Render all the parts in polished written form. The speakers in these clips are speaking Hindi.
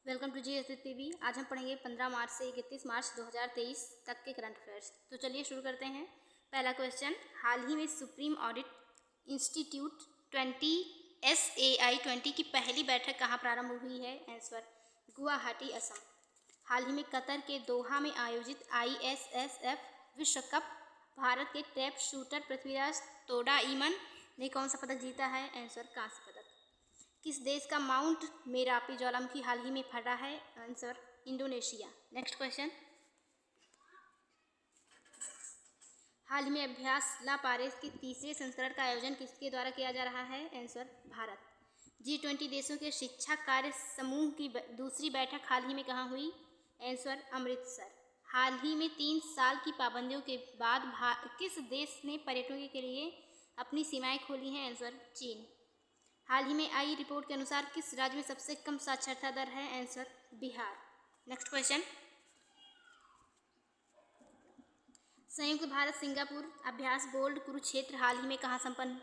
Welcome to GSPB। आज हम पढ़ेंगे 15 मार्च से 31 मार्च 2023 तक के करंट अफेयर्स। तो चलिए शुरू करते हैं। पहला क्वेश्चन, हाल ही में सुप्रीम ऑडिट इंस्टीट्यूट 20 SAI 20 की पहली बैठक कहाँ प्रारंभ हुई है? आंसर, गुवाहाटी, असम। हाल ही में कतर के दोहा में आयोजित ISSF विश्व कप भारत के ट्रैप शूटर पृथ्वीराज तोडाईमन ने कौन सा पदक जीता है? आंसर, कांस्य पदक। किस देश का माउंट मेरापी ज्वालामुखी हाल ही में फटा है? Answer, Indonesia. नेक्स्ट क्वेश्चन, हाल ही में अभ्यास ला पारिस के तीसरे संस्करण का आयोजन किसके द्वारा किया जा रहा है? आंसर, भारत। G20 देशों के शिक्षा कार्य समूह की दूसरी बैठक हाल ही में कहाँ हुई? आंसर, अमृतसर। हाल ही में 3 साल की पाबंदियों के बाद किस देश ने पर्यटकों के लिए अपनी सीमाएं खोली हैं? आंसर, चीन। हाल ही में आई रिपोर्ट के अनुसार किस राज्य में सबसे कम साक्षरता दर है? आंसर, बिहार। नेक्स्ट क्वेश्चन, संयुक्त भारत सिंगापुर अभ्यास बोर्ड कुरुक्षेत्र हाल ही में कहाँ संपन्न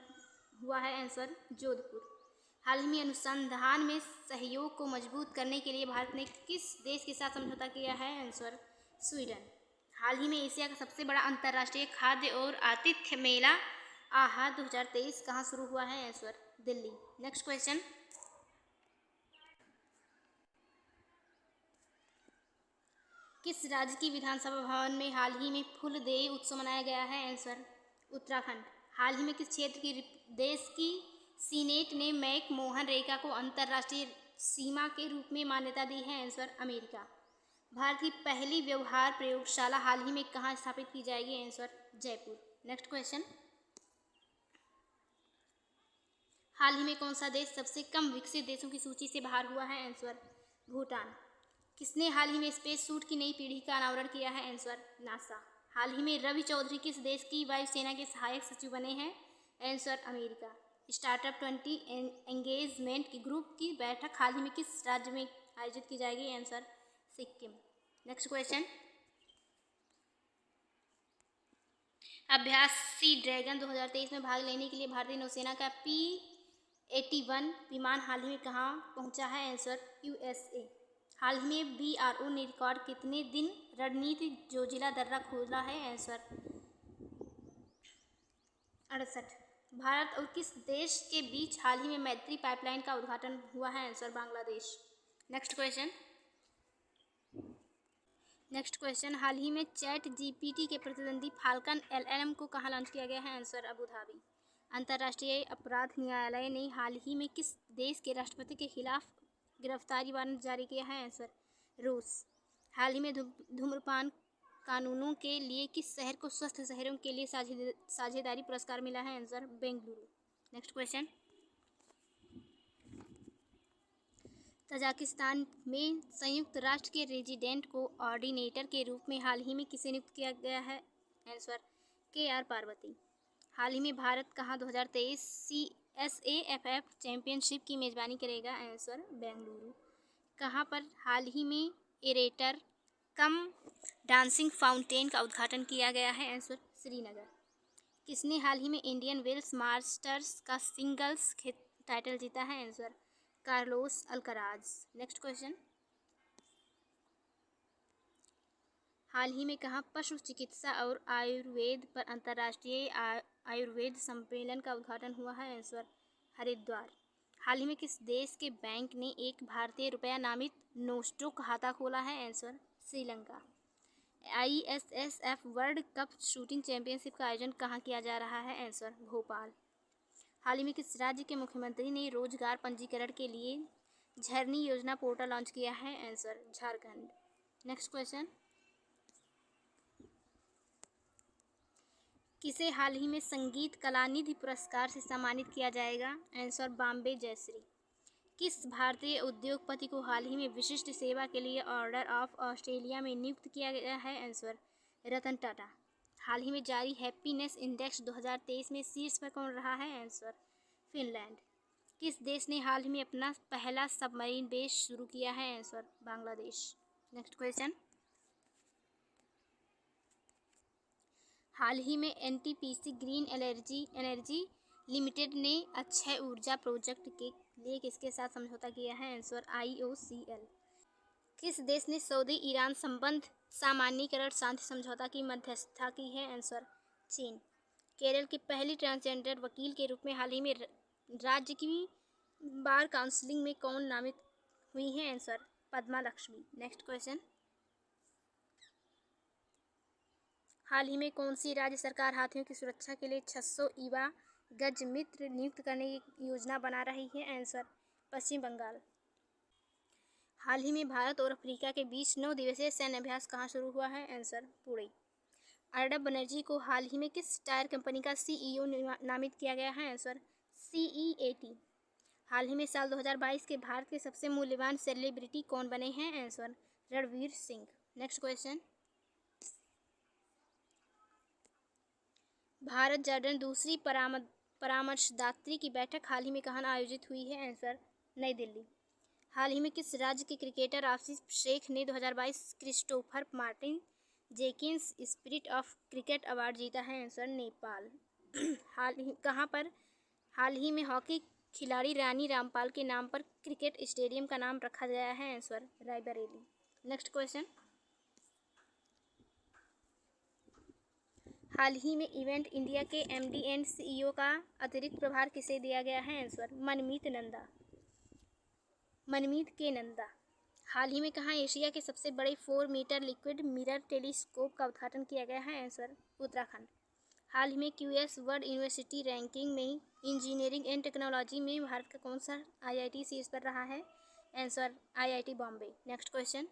हुआ है? आंसर, जोधपुर। हाल ही में अनुसंधान में सहयोग को मजबूत करने के लिए भारत ने किस देश के साथ समझौता किया है? Answer, Sweden. हाल ही में एशिया का सबसे बड़ा अंतर्राष्ट्रीय खाद्य और आतिथ्य मेला आहा 2023 कहाँ शुरू हुआ है? आंसर, दिल्ली। नेक्स्ट क्वेश्चन, किस राज्य की विधानसभा भवन में हाल ही में फुल डे उत्सव मनाया गया है? आंसर, उत्तराखंड। हाल ही में किस क्षेत्र की देश की सीनेट ने मैक मोहन रेखा को अंतर्राष्ट्रीय सीमा के रूप में मान्यता दी है? Answer, America. भारत की पहली व्यवहार प्रयोगशाला हाल ही में कहाँ स्थापित की जाएगी? आंसर, जयपुर। नेक्स्ट क्वेश्चन, हाल ही में कौन सा देश सबसे कम विकसित देशों की सूची से बाहर हुआ है? आंसर, भूटान। किसने हाल ही में स्पेस सूट की नई पीढ़ी का अनावरण किया है? Answer, NASA. हाल ही में रवि चौधरी किस देश की वायुसेना के सहायक सचिव बने हैं? Answer, America. स्टार्टअप 20 एंगेजमेंट की ग्रुप की बैठक हाल ही में किस राज्य में आयोजित की जाएगी? आंसर, सिक्किम। नेक्स्ट क्वेश्चन, अभ्यास सी ड्रैगन 2023 में भाग लेने के लिए भारतीय नौसेना का P-81 विमान हाल ही में कहाँ पहुंचा है? Answer, USA। हाल ही में BRO ने रिकॉर्ड कितने दिन रणनीति जोजिला दर्रा खोला है? आंसर, 68। भारत और किस देश के बीच हाल ही में मैत्री पाइपलाइन का उद्घाटन हुआ है? आंसर, बांग्लादेश। नेक्स्ट क्वेश्चन, हाल ही में चैट GPT के प्रतिद्वंदी फाल्कन LLM को कहाँ लॉन्च किया गया है? Answer, Abu Dhabi. अंतर्राष्ट्रीय अपराध न्यायालय ने हाल ही में किस देश के राष्ट्रपति के खिलाफ गिरफ्तारी वारंट जारी किया है? आंसर, रूस। हाल ही में धूम्रपान कानूनों के लिए किस शहर को स्वस्थ शहरों के लिए साझेदारी पुरस्कार मिला है? Answer, Bengaluru. Next question, Tajikistan में संयुक्त राष्ट्र के रेजिडेंट कोऑर्डिनेटर के रूप में हाल ही में किसे नियुक्त किया गया है? Answer, KR Parvathi. हाल ही में भारत कहाँ 2023 CSAFF चैंपियनशिप की मेजबानी करेगा? आंसर, बेंगलुरु। कहाँ पर हाल ही में एरेटर कम डांसिंग फाउंटेन का उद्घाटन किया गया है? आंसर, श्रीनगर। किसने हाल ही में इंडियन वेल्स मास्टर्स का सिंगल्स टाइटल जीता है? Answer, Carlos Alcaraz. Next question, हाल ही में कहाँ पशु चिकित्सा और आयुर्वेद पर अंतर्राष्ट्रीय आयुर्वेद सम्मेलन का उद्घाटन हुआ है? आंसर, हरिद्वार। हाल ही में किस देश के बैंक ने एक भारतीय रुपया नामित नोस्टो खाता खोला है? Answer, Sri Lanka. ISSF world cup shooting championship का आयोजन कहाँ किया जा रहा है? आंसर, भोपाल। हाल ही में किस राज्य के मुख्यमंत्री ने रोजगार पंजीकरण के लिए झरनी योजना पोर्टल लॉन्च किया है? आंसर, झारखंड। नेक्स्ट क्वेश्चन, किसे हाल ही में संगीत कलानिधि पुरस्कार से सम्मानित किया जाएगा? आंसर, बॉम्बे जयश्री। किस भारतीय उद्योगपति को हाल ही में विशिष्ट सेवा के लिए ऑर्डर ऑफ ऑस्ट्रेलिया में नियुक्त किया गया है? आंसर, रतन टाटा। हाल ही में जारी हैप्पीनेस इंडेक्स 2023 में शीर्ष पर कौन रहा है? Answer, Finland. किस देश ने हाल ही में अपना पहला सबमरीन बेस शुरू किया है? आंसर, बांग्लादेश। नेक्स्ट क्वेश्चन, हाल ही में NTPC ग्रीन एनर्जी लिमिटेड ने अक्षय ऊर्जा प्रोजेक्ट के लिए किसके साथ समझौता किया है? Answer, IOCL। किस देश ने सऊदी ईरान संबंध सामान्यीकरण शांति समझौता की मध्यस्थता की है? आंसर चीन। केरल की पहली ट्रांसजेंडर वकील के रूप में हाल ही में राज्य की बार काउंसिलिंग में कौन नामित हुई है? Answer Padma Lakshmi. Next question, हाल ही में कौन सी राज्य सरकार हाथियों की सुरक्षा के लिए 600 ईवा गज मित्र नियुक्त करने की योजना बना रही है? आंसर पश्चिम बंगाल। हाल ही में भारत और अफ्रीका के बीच 9 दिवसीय सैन्य अभ्यास कहाँ शुरू हुआ है? आंसर पुणे। अर्नब बनर्जी को हाल ही में किस टायर कंपनी का CEO नामित किया गया है? Answer CEAT। हाल ही में साल 2022 के भारत के सबसे मूल्यवान सेलिब्रिटी कौन बने हैं? Answer Ranveer Singh. Next question, Bharat Jordan दूसरी परामर्शदात्री की बैठक हाल ही में कहाँ आयोजित हुई है? आंसर नई दिल्ली। हाल ही में किस राज्य के क्रिकेटर आसिफ शेख ने 2022 Christopher Martin Jenkins spirit of cricket award जीता है? आंसर नेपाल। हाल ही में हॉकी खिलाड़ी रानी रामपाल के नाम पर क्रिकेट स्टेडियम का नाम रखा गया है? आंसर रायबरेली। नेक्स्ट क्वेश्चन, हाल ही में इवेंट इंडिया के MD एंड CEO का अतिरिक्त प्रभार किसे दिया गया है? आंसर मनमीत के नंदा। हाल ही में कहाँ एशिया के सबसे बड़े 4 मीटर लिक्विड मिरर टेलीस्कोप का उद्घाटन किया गया है? आंसर उत्तराखंड। हाल ही में QS वर्ल्ड यूनिवर्सिटी रैंकिंग में इंजीनियरिंग एंड टेक्नोलॉजी में भारत का कौन सा IIT शीर्ष पर रहा है? Answer IIT Bombay. Next question,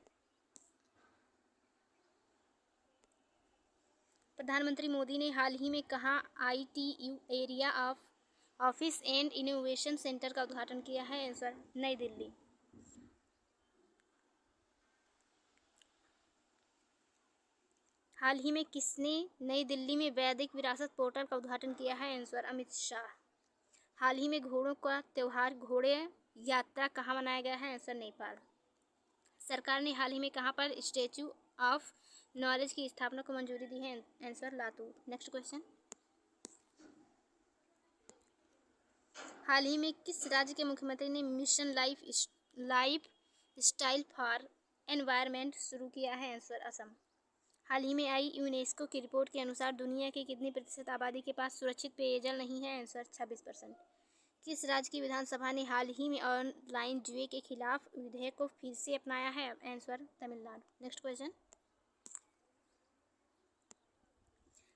प्रधानमंत्री मोदी ने हाल ही में कहाँ ITU area office and innovation centre का उद्घाटन किया है? आंसर नई दिल्ली। हाल ही में किसने नई दिल्ली में वैदिक विरासत पोर्टल का उद्घाटन किया है? आंसर अमित शाह। हाल ही में घोड़ों का त्यौहार घोड़े यात्रा कहाँ मनाया गया है? आंसर नेपाल। सरकार ने हाल ही में कहाँ पर स्टैच्यू ऑफ नॉलेज की स्थापना को मंजूरी दी है? आंसर लातूर। नेक्स्ट क्वेश्चन, हाल ही में किस राज्य के मुख्यमंत्री ने mission life style for environment शुरू किया है? आंसर असम। हाल ही में आई यूनेस्को की रिपोर्ट के अनुसार दुनिया की कितनी प्रतिशत आबादी के पास सुरक्षित पेयजल नहीं है? आंसर 26%। किस राज्य की विधानसभा ने हाल ही में ऑनलाइन जुए के खिलाफ विधेयक को फिर से अपनाया है? आंसर तमिलनाडु। नेक्स्ट क्वेश्चन,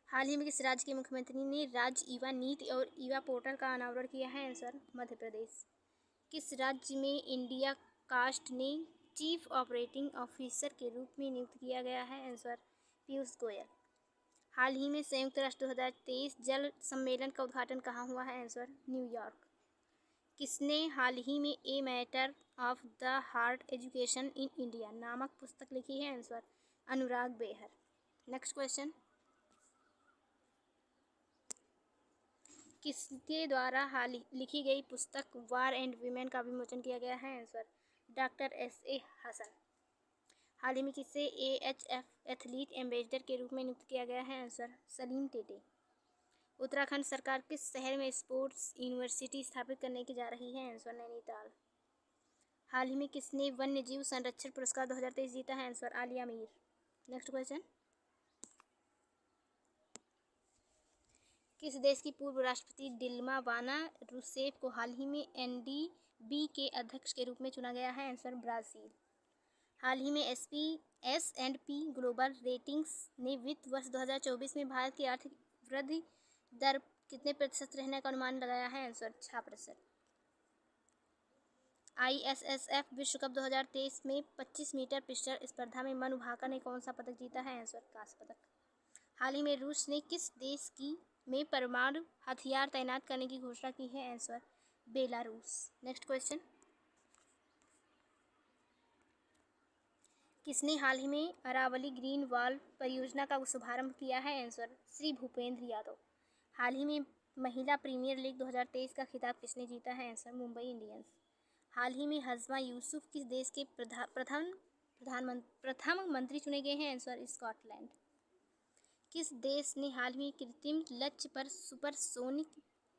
हाल ही में किस राज्य के मुख्यमंत्री ने राज्य ईवा नीति और ईवा पोर्टल का अनावरण किया है? आंसर मध्य प्रदेश। किस राज्य में इंडिया कास्ट ने चीफ ऑपरेटिंग ऑफिसर के रूप में नियुक्त किया गया है? आंसर पीयूष गोयल। हाल ही में संयुक्त राष्ट्र 2023 जल सम्मेलन का उद्घाटन कहाँ हुआ है? Answer New York. किसने हाल ही में a matter of the heart education in India नामक पुस्तक लिखी है? आंसर अनुराग बेहर। नेक्स्ट क्वेश्चन, किसके द्वारा हाल लिखी गई पुस्तक वार एंड वीमेन का विमोचन किया गया है? Answer doctor SA Hasan. हाल ही में किसे AHF एथलीट एम्बेसडर के रूप में नियुक्त किया गया है? आंसर सलीम टेटे। उत्तराखंड सरकार किस शहर में स्पोर्ट्स यूनिवर्सिटी स्थापित करने की जा रही है? आंसर नैनीताल। हाल ही में किसने वन्य जीव संरक्षण पुरस्कार 2023 जीता है? Answer Alia Mir. Next question, किस देश की पूर्व राष्ट्रपति डिल्मा वाना रूसेफ को हाल ही में NDB के अध्यक्ष के रूप में चुना गया है? Answer Brazil. हाल ही में S&P ग्लोबल रेटिंग्स ने वित्त वर्ष 2024 में भारत की आर्थिक वृद्धि दर कितने प्रतिशत रहने का अनुमान लगाया है? आंसर 6%। ISSF विश्व कप 2023 में 25 मीटर पिस्टल स्पर्धा में मनु भाकर ने कौन सा पदक जीता है? आंसर कांस्य पदक। हाल ही में रूस ने किस देश में परमाणु हथियार तैनात करने की घोषणा की है? Answer Belarus. नेक्स्ट क्वेश्चन, किसने हाल ही में अरावली ग्रीन वॉल परियोजना का शुभारंभ किया है? आंसर श्री भूपेंद्र यादव। हाल ही में महिला प्रीमियर लीग 2023 का खिताब किसने जीता है? Answer Mumbai Indians. हाल ही में हज़मा यूसुफ किस देश के प्रथम मंत्री चुने गए हैं? Answer Scotland. किस देश ने हाल में कृत्रिम लक्ष्य पर सुपरसोनिक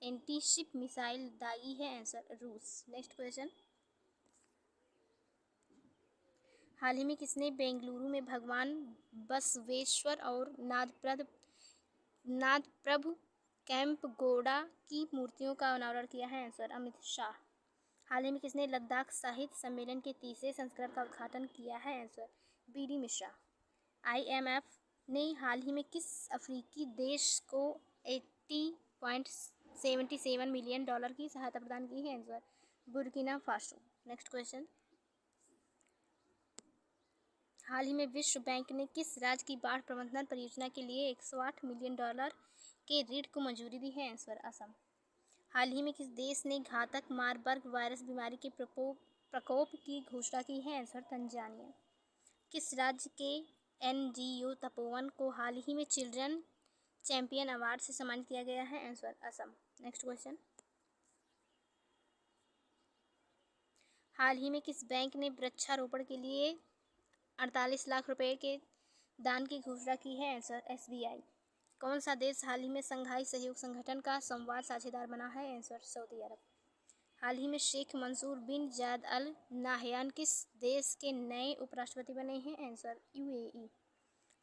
एंटीशिप मिसाइल दागी है? आंसर रूस। नेक्स्ट क्वेश्चन, हाल ही में किसने बेंगलुरु में भगवान बसवेश्वर और नादप्रभु कैंपगौड़ा की मूर्तियों का अनावरण किया है? आंसर अमित शाह। हाल ही में किसने लद्दाख साहित्य सम्मेलन के तीसरे संस्करण का उद्घाटन किया है? Answer BD. मिश्रा। IMF ने हाल ही में किस अफ्रीकी देश को $80.77 मिलियन की सहायता प्रदान की है? Answer Burkina Faso. Next question, हाल ही में विश्व बैंक ने किस राज्य की बाढ़ प्रबंधन परियोजना के लिए $108 मिलियन के ऋण को मंजूरी दी है? आंसर असम। हाल ही में किस देश ने घातक मारबर्ग वायरस बीमारी के प्रकोप की घोषणा की है? Answer Tanzania. किस राज्य के NGO तपोवन को हाल ही में चिल्ड्रन चैंपियन अवार्ड से सम्मानित किया गया है? आंसर असम। नेक्स्ट क्वेश्चन, हाल ही में किस बैंक ने वृक्षारोपण के लिए 48 लाख रुपए के दान की घोषणा की है? Answer SBI। कौन सा देश हाल ही में संघाई सहयोग संगठन का संवाद साझेदार बना है? आंसर सऊदी अरब। हाल ही में शेख मंसूर बिन जायद अल नाहयान किस देश के नए उपराष्ट्रपति बने हैं? Answer UAE।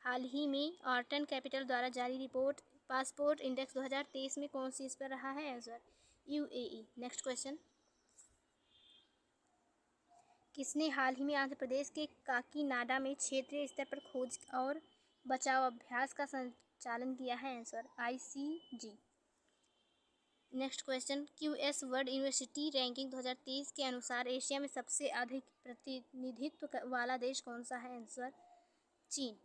हाल ही में ऑर्टन कैपिटल द्वारा जारी रिपोर्ट पासपोर्ट इंडेक्स 2023 में कौन सी इस पर रहा है? Answer UAE। नेक्स्ट क्वेश्चन, किसने हाल ही में आंध्र प्रदेश के काकीनाडा में क्षेत्रीय स्तर पर खोज और बचाव अभ्यास का संचालन किया है? Answer ICG। Next question, QS world university ranking 2023 के अनुसार एशिया में सबसे अधिक प्रतिनिधित्व वाला देश कौन सा है? आंसर चीन।